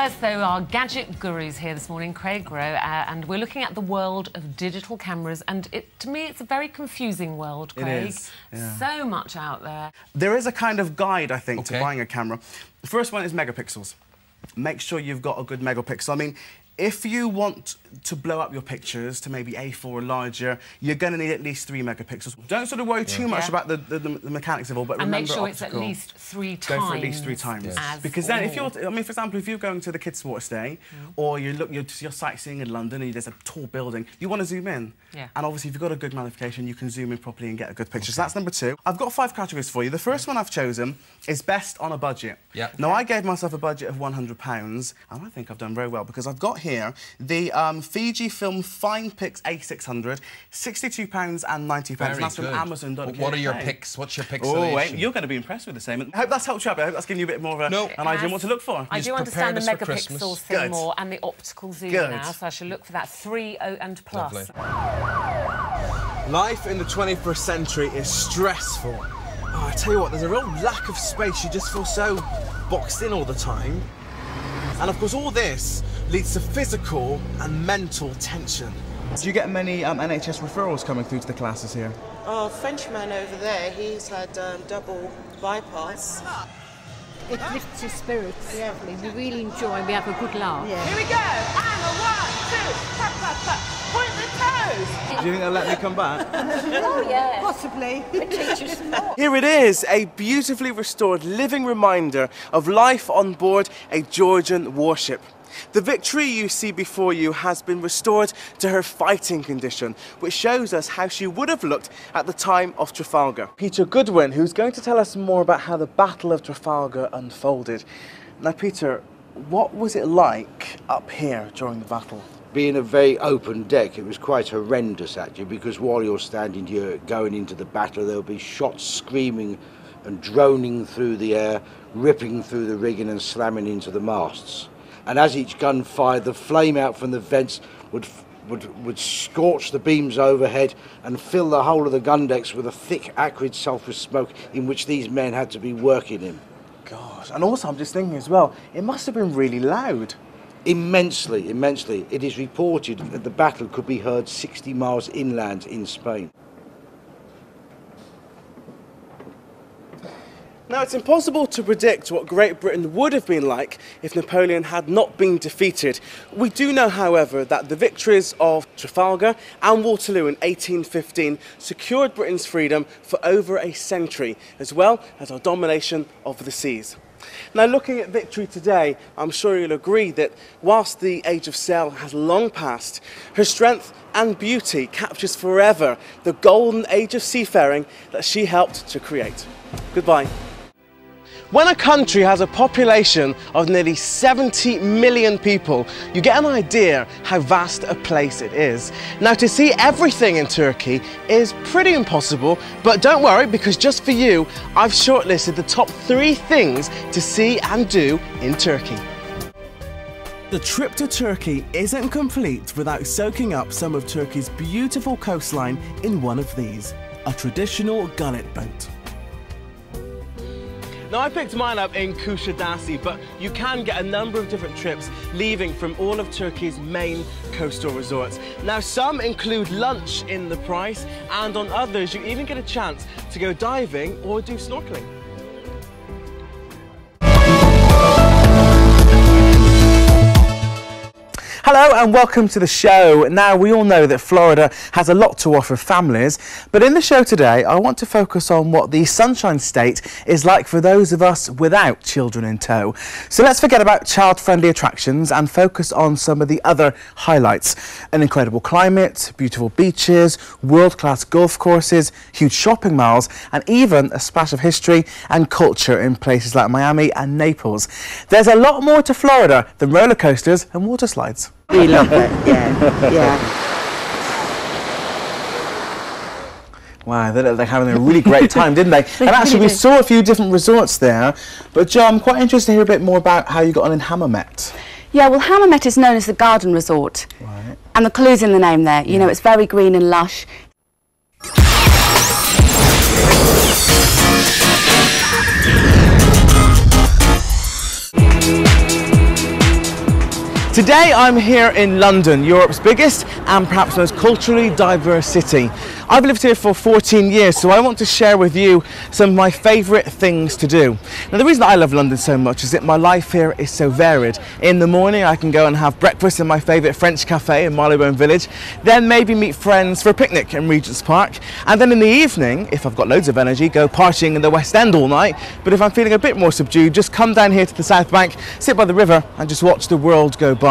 Yes, so our gadget guru's here this morning, Craig Rowe, and we're looking at the world of digital cameras, and to me it's a very confusing world, Craig. It is, yeah. So much out there. There is a kind of guide, I think, to buying a camera. The first one is megapixels. Make sure you've got a good megapixel. I mean, if you want to blow up your pictures to maybe A4 or larger, you're going to need at least 3 megapixels. Don't sort of worry too much about the mechanics of it all, but remember, make sure optical. It's at least 3 times. Go for at least 3 times. Yes. Because then, if you're, I mean, for example, if you're going to the Kids Sports Day, or you're sightseeing in London and there's a tall building, you want to zoom in. Yeah. And obviously, if you've got a good magnification, you can zoom in properly and get a good picture. So that's number 2. I've got 5 categories for you. The first one I've chosen is best on a budget. Now, I gave myself a budget of £100, and I think I've done very well because I've got here the Fujifilm FinePix A600, £62.90. And that's from Amazon.co.uk. What are your picks? What's your pixelation? Oh, wait, you're going to be impressed with the same. I hope that's helped you out. I hope that's given you a bit more of an idea of what to look for. I do understand the megapixels thing more and the optical zoom now, so I should look for that 3 and plus. Lovely. Life in the 21st century is stressful. Oh, I tell you what, there's a real lack of space. You just feel so boxed in all the time. And of course, all this leads to physical and mental tension. Do you get many NHS referrals coming through to the classes here? Oh, Frenchman over there, he's had double bypass. It lifts your spirits. Yeah. We really enjoy, we have a good laugh. Yeah. Here we go, and a 1, 2, tap, tap, tap. Point the toes. Do you think they'll let me come back? Oh, yeah. Possibly. Here it is, a beautifully restored living reminder of life on board a Georgian warship. The Victory you see before you has been restored to her fighting condition, which shows us how she would have looked at the time of Trafalgar. Peter Goodwin, who's going to tell us more about how the Battle of Trafalgar unfolded. Now, Peter, what was it like up here during the battle? Being a very open deck, it was quite horrendous actually, because while you're standing here going into the battle, there'll be shots screaming and droning through the air, ripping through the rigging and slamming into the masts. And as each gun fired, the flame out from the vents would scorch the beams overhead and fill the whole of the gun decks with a thick, acrid, sulphurous smoke in which these men had to be working in. Gosh, and also I'm just thinking as well, it must have been really loud. Immensely, immensely. It is reported that the battle could be heard 60 miles inland in Spain. Now, it's impossible to predict what Great Britain would have been like if Napoleon had not been defeated. We do know, however, that the victories of Trafalgar and Waterloo in 1815 secured Britain's freedom for over a century, as well as our domination of the seas. Now, looking at Victory today, I'm sure you'll agree that whilst the age of sail has long passed, her strength and beauty captures forever the golden age of seafaring that she helped to create. Goodbye. When a country has a population of nearly 70 million people, you get an idea how vast a place it is. Now, to see everything in Turkey is pretty impossible, but don't worry, because just for you, I've shortlisted the top 3 things to see and do in Turkey. The trip to Turkey isn't complete without soaking up some of Turkey's beautiful coastline in one of these, a traditional gullet boat. Now, I picked mine up in Kuşadası, but you can get a number of different trips leaving from all of Turkey's main coastal resorts. Now, some include lunch in the price, and on others you even get a chance to go diving or do snorkeling. Hello and welcome to the show. Now, we all know that Florida has a lot to offer families, but in the show today I want to focus on what the Sunshine State is like for those of us without children in tow. So let's forget about child-friendly attractions and focus on some of the other highlights. An incredible climate, beautiful beaches, world-class golf courses, huge shopping malls, and even a splash of history and culture in places like Miami and Naples. There's a lot more to Florida than roller coasters and water slides. We love it, yeah. Wow, they're having a really great time, didn't they? And actually, we saw a few different resorts there. But Jo, I'm quite interested to hear a bit more about how you got on in Hammamet. Yeah, well, Hammamet is known as the garden resort. Right. And the clue's in the name there. You know, it's very green and lush. Today I'm here in London, Europe's biggest and perhaps most culturally diverse city. I've lived here for 14 years, so I want to share with you some of my favourite things to do. Now, the reason I love London so much is that my life here is so varied. In the morning I can go and have breakfast in my favourite French cafe in Marylebone Village, then maybe meet friends for a picnic in Regent's Park, and then in the evening, if I've got loads of energy, go partying in the West End all night. But if I'm feeling a bit more subdued, just come down here to the South Bank, sit by the river and just watch the world go by.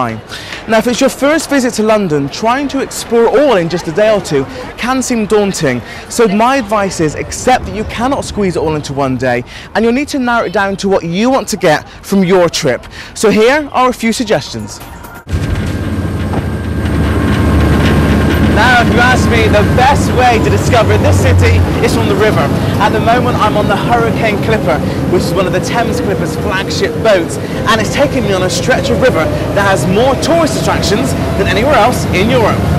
Now, if it's your first visit to London, trying to explore all in just a day or two can seem daunting. So my advice is accept that you cannot squeeze it all into one day, and you'll need to narrow it down to what you want to get from your trip. So here are a few suggestions. Now, if you ask me, the best way to discover this city is from the river. At the moment, I'm on the Hurricane Clipper, which is one of the Thames Clipper's flagship boats, and it's taking me on a stretch of river that has more tourist attractions than anywhere else in Europe.